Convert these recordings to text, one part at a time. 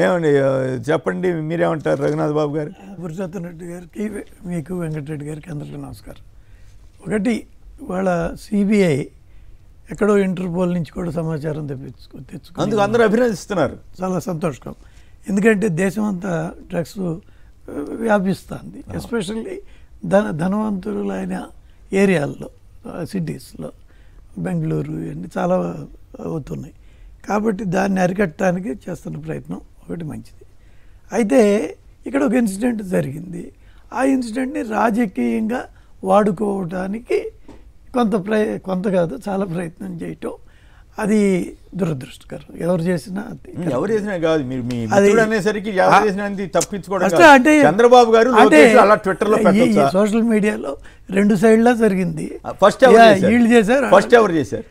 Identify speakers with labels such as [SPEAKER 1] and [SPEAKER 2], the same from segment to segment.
[SPEAKER 1] ఏమండి చెప్పండి, మీరేమంటారు రఘునాథ్ బాబు గారు?
[SPEAKER 2] పురుషోత్తం రెడ్డి గారికి, మీకు వెంకటరెడ్డి గారికి అందరికీ నమస్కారం. ఒకటి, వాళ్ళ సిబిఐ ఎక్కడో ఇంటర్పోల్ నుంచి కూడా సమాచారం తెచ్చుకుని
[SPEAKER 1] అందుకు అందరూ అభినందిస్తున్నారు.
[SPEAKER 2] చాలా సంతోషకరం. ఎందుకంటే దేశం అంతా డ్రగ్స్ వ్యాపిస్తుంది, ఎస్పెషల్లీ ధనవంతులైన ఏరియాల్లో, సిటీస్లో, బెంగళూరు ఇవన్నీ చాలా అవుతున్నాయి. కాబట్టి దాన్ని అరికట్టడానికి చేస్తున్న ప్రయత్నం ఒకటి మంచిది. అయితే ఇక్కడ ఒక ఇన్సిడెంట్ జరిగింది. ఆ ఇన్సిడెంట్ని రాజకీయంగా వాడుకోవడానికి కొంత కాదు చాలా ప్రయత్నం చేయటం, అది దురదృష్టకరం. ఎవరు చేసినా
[SPEAKER 1] కాదు, మీరు మీ మిత్రుడు అనేసరికి ఎవరు చేసినా తప్పించుకోవడం కాదు. అంటే చంద్రబాబు గారు అలా ట్విట్టర్లో
[SPEAKER 2] సోషల్ మీడియాలో రెండు సైడ్లా జరిగింది.
[SPEAKER 1] ఫస్ట్
[SPEAKER 2] వీళ్ళు చేశారు,
[SPEAKER 1] ఫస్ట్ ఎవరు చేశారు?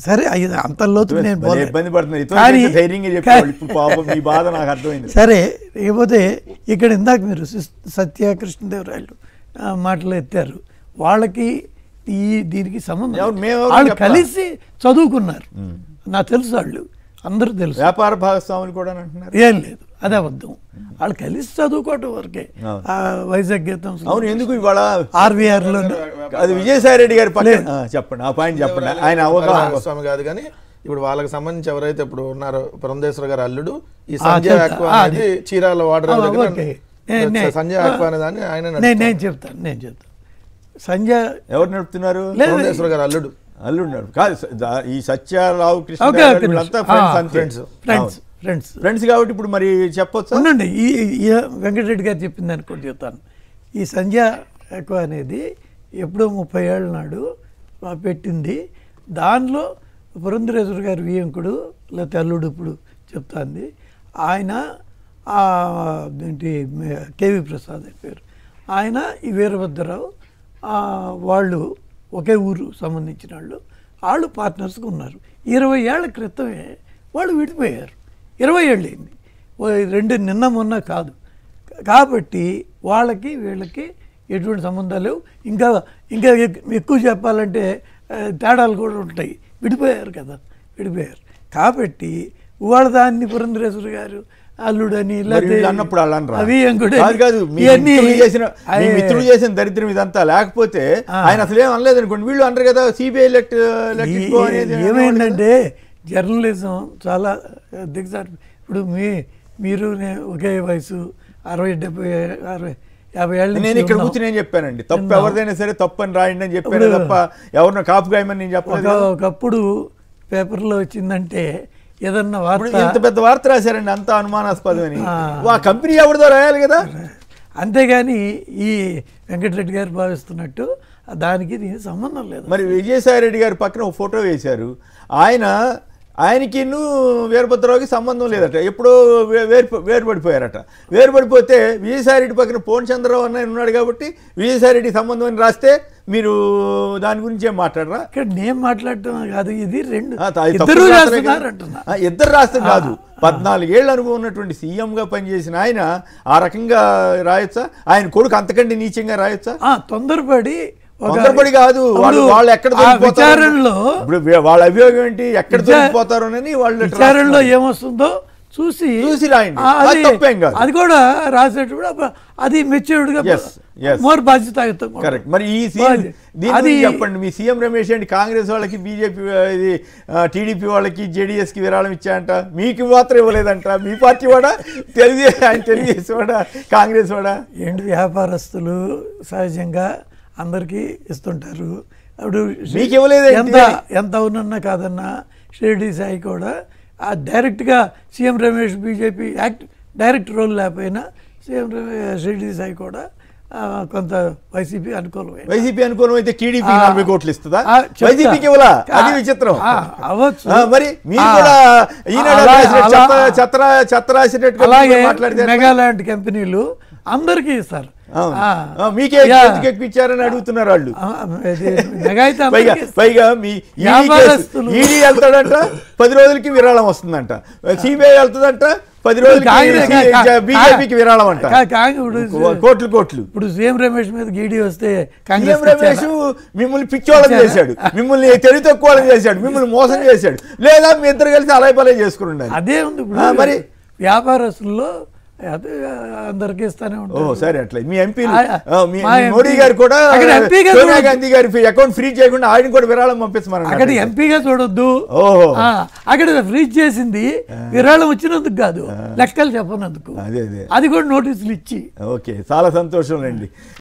[SPEAKER 2] సరే, అంత లోతు నేను
[SPEAKER 1] ఇబ్బంది పడుతున్నారు. నాకు అర్థమైంది.
[SPEAKER 2] సరే, లేకపోతే ఇక్కడ ఇందాక మీరు సత్యకృష్ణదేవరాయలు మాటలు ఎత్తారు. వాళ్ళకి దీనికి సంబంధం, వాళ్ళు కలిసి చదువుకున్నారు. నాకు తెలుసు, వాళ్ళు అందరూ తెలుసు.
[SPEAKER 1] వ్యాపార భాగస్వాములు కూడా అంటున్నారు.
[SPEAKER 2] ఏం లేదు, అదే అబద్ధం. వాళ్ళు కలిసి చదువుకోవటం వరకే. వైజాగ్ గీతం.
[SPEAKER 1] అవును, ఎందుకు ఇవాళ
[SPEAKER 2] ఆర్వీఆర్ లో
[SPEAKER 1] అది విజయసాయి రెడ్డి గారి చెప్పండి, ఆ పాయింట్ చెప్పండి. ఆయన
[SPEAKER 3] అవగాహన కాదు కానీ ఇప్పుడు వాళ్ళకి సంబంధించి ఎవరైతే ఇప్పుడు ఉన్నారో పురంధేశ్వర గారి అల్లుడు ఈ సంజయ్ ఆక్వా అనేది చీరాల వాటర్ సంజయ్ ఆక్వా అనే దాన్ని ఆయన
[SPEAKER 2] నేను చెప్తాను. సంజయ్
[SPEAKER 1] ఎవరు నడుపుతున్నారు?
[SPEAKER 3] పురంధేశ్వర గారు అల్లుడు
[SPEAKER 1] కాదు, ఈ సత్యారావు కృష్ణ ఫ్రెండ్స్ కాబట్టి ఇప్పుడు మరి చెప్పొచ్చు.
[SPEAKER 2] అవునండి, ఈ వెంకటరెడ్డి గారు చెప్పింది దాన్ని కూడా చెప్తాను. ఈ సంజయ్ ఆక్వా అనేది ఎప్పుడో 30 ఏళ్ళ నాడు పెట్టింది. దానిలో పురంధరేశ్వర గారి వియంకుడు లేకపోతే అల్లుడు ఇప్పుడు చెప్తాంది. ఆయన ఏంటి కేవి ప్రసాద్ అని పేరు, ఆయన ఈ వీరభద్రరావు వాళ్ళు ఒకే ఊరు సంబంధించిన వాళ్ళు పార్ట్నర్స్గా ఉన్నారు. 20 ఏళ్ల క్రితమే వాళ్ళు విడిపోయారు. 20 ఏళ్ళు అయింది, రెండు నిన్న మొన్న కాదు. కాబట్టి వాళ్ళకి వీళ్ళకి ఎటువంటి సంబంధాలు లేవు. ఇంకా ఎక్కువ చెప్పాలంటే తేడాలు కూడా ఉంటాయి. విడిపోయారు కదా, విడిపోయారు. కాబట్టి వాళ్ళ దాన్ని పురంధరేశ్వర గారు అల్లుడని
[SPEAKER 1] అన్నప్పుడు
[SPEAKER 2] అవి
[SPEAKER 1] మిత్రుడు చేసిన దరిద్రం ఇదంతా. లేకపోతే ఆయన అసలు ఏం అనలేదు అనుకోండి, వీళ్ళు అనరు కదా సిబిఐ
[SPEAKER 2] ఏమైందంటే జర్నలిజం చాలా దిగజారి. ఇప్పుడు మీరు ఒకే వయసు 60, 70, 50 ఏళ్ళు.
[SPEAKER 1] నేను ఇక్కడ కూర్చొని నేను చెప్పానండి, తప్పు ఎవరిదైనా సరే తప్పు అని రాయండి అని చెప్పాను తప్ప ఎవరినో కాపు గాయమని నేను చెప్పలేదు.
[SPEAKER 2] ఒకప్పుడు పేపర్లో వచ్చిందంటే ఏదన్నా వార్త,
[SPEAKER 1] ఎంత పెద్ద వార్త రాశారండి, అంత అనుమానాస్పదమని. ఆ కంపెనీ ఎవరిదో రాయాలి కదా.
[SPEAKER 2] అంతేగాని ఈ వెంకటరెడ్డి గారు భావిస్తున్నట్టు దానికి దీనికి సంబంధం లేదు.
[SPEAKER 1] మరి విజయసాయి రెడ్డి గారి పక్కన ఒక ఫోటో వేశారు. ఆయనకి వీరభద్రరావుకి సంబంధం లేదట, ఎప్పుడో వేరుపడిపోయారట. వేరుపడిపోతే విజయసాయి రెడ్డి పక్కన పోన్ చంద్రరావు అన్న ఉన్నాడు కాబట్టి విజయసాయి రెడ్డికి సంబంధం అని రాస్తే మీరు దాని గురించి ఏం మాట్లాడరా?
[SPEAKER 2] ఇక్కడ నేను మాట్లాడటం కాదు, ఇది
[SPEAKER 1] ఇద్దరు రాష్ట్రం కాదు. 14 ఏళ్ళ అనుభవం ఉన్నటువంటి సీఎంగా పనిచేసిన ఆయన ఆ రకంగా రాయొచ్చా? ఆయన కొడుకు అంతకంటే నీచంగా రాయొచ్చా? తొందరపడి కాదు, వాళ్ళు ఎక్కడ
[SPEAKER 2] విచారణలో
[SPEAKER 1] ఇప్పుడు వాళ్ళ అభియోగం ఏంటి, ఎక్కడ దొరికిపోతారోనని వాళ్ళు
[SPEAKER 2] విచారణలో ఏమొస్తుందో చూసి
[SPEAKER 1] రాయండి, తప్పేం కాదు.
[SPEAKER 2] అది కూడా రాసేటప్పుడు అది మెచ్యూర్డ్ గా మోర్ బాధ్యతాయుతం.
[SPEAKER 1] కరెక్ట్. మరి ఈ చెప్పండి, మీ సీఎం రమేష్ అండి కాంగ్రెస్ వాళ్ళకి, బీజేపీ ఇది టీడీపీ వాళ్ళకి, జేడీఎస్కి విరాళం ఇచ్చాయంట, మీకు మాత్రం ఇవ్వలేదంట. మీ పార్టీ వాడా, తెలుగుదేశం వాడా, కాంగ్రెస్ వాడా?
[SPEAKER 2] ఏంటి, వ్యాపారస్తులు సహజంగా అందరికీ ఇస్తుంటారు. అప్పుడు
[SPEAKER 1] మీకు ఇవ్వలేదు,
[SPEAKER 2] ఎంత అవునన్నా కాదన్నా షిరిడి సాయి కూడా డైరెక్ట్గా CM Ramesh BJP direct role లేకపోయినా సీఎం షిరిడి సాయి కూడా కొంత వైసీపీ అనుకూలమే.
[SPEAKER 1] వైసీపీ అనుకూలం అయితే టీడీపీ 40 కోట్లు ఇస్తుందా? వైసీపీకి ఇవ్వలా, అది విచిత్రం.
[SPEAKER 2] అవ్వచ్చు.
[SPEAKER 1] మరి మీరు కూడా చెత్త
[SPEAKER 2] మాట్లాడితే మెగా లాంటి కంపెనీలు అందరికీ ఇస్తారు.
[SPEAKER 1] మీకే ఇచ్చారని అడుగుతున్నారు వాళ్ళు. పైగా ఈడీ వెళ్తాడంట, 10 రోజులకి విరాళం వస్తుందంట. సిబిఐ వెళ్తుందంట, 10 రోజులకి బీజేపీకి విరాళం అంట. కోట్లు.
[SPEAKER 2] ఇప్పుడు సీఎం రమేష్ మీద ఈడీ వస్తే
[SPEAKER 1] సీఎం రమేష్ మిమ్మల్ని పిచ్చోళ్ళని చేశాడు, మిమ్మల్ని తెలివి తక్కువ చేశాడు, మిమ్మల్ని మోసం చేశాడు. లేదా మీ ఇద్దరు కలిసి అలాయ్ పలాయ్ చేసుకుని ఉండాలి.
[SPEAKER 2] అదే ఉంది.
[SPEAKER 1] మరి
[SPEAKER 2] వ్యాపారస్తుల్లో అది అందరికీ ఇస్తానే ఉంటారు.
[SPEAKER 1] సరే అట్లా మీ ఎంపీలు
[SPEAKER 2] మా
[SPEAKER 1] మోడీ గారు కూడా
[SPEAKER 2] అక్కడ ఎంపీగా
[SPEAKER 1] సోనియా గాంధీ గారి అకౌంట్ ఫ్రీజ్ చేయకుండా ఆయన కూడా విరాళం పంపిస్తున్నారు.
[SPEAKER 2] అక్కడ ఎంపీగా చూడొద్దు. అక్కడ ఫ్రీజ్ చేసింది విరాళం వచ్చినందుకు కాదు, లెక్కలు చెప్పనందుకు.
[SPEAKER 1] అదే
[SPEAKER 2] అది కూడా నోటీసులు ఇచ్చి.
[SPEAKER 1] ఓకే, చాలా సంతోషం అండి.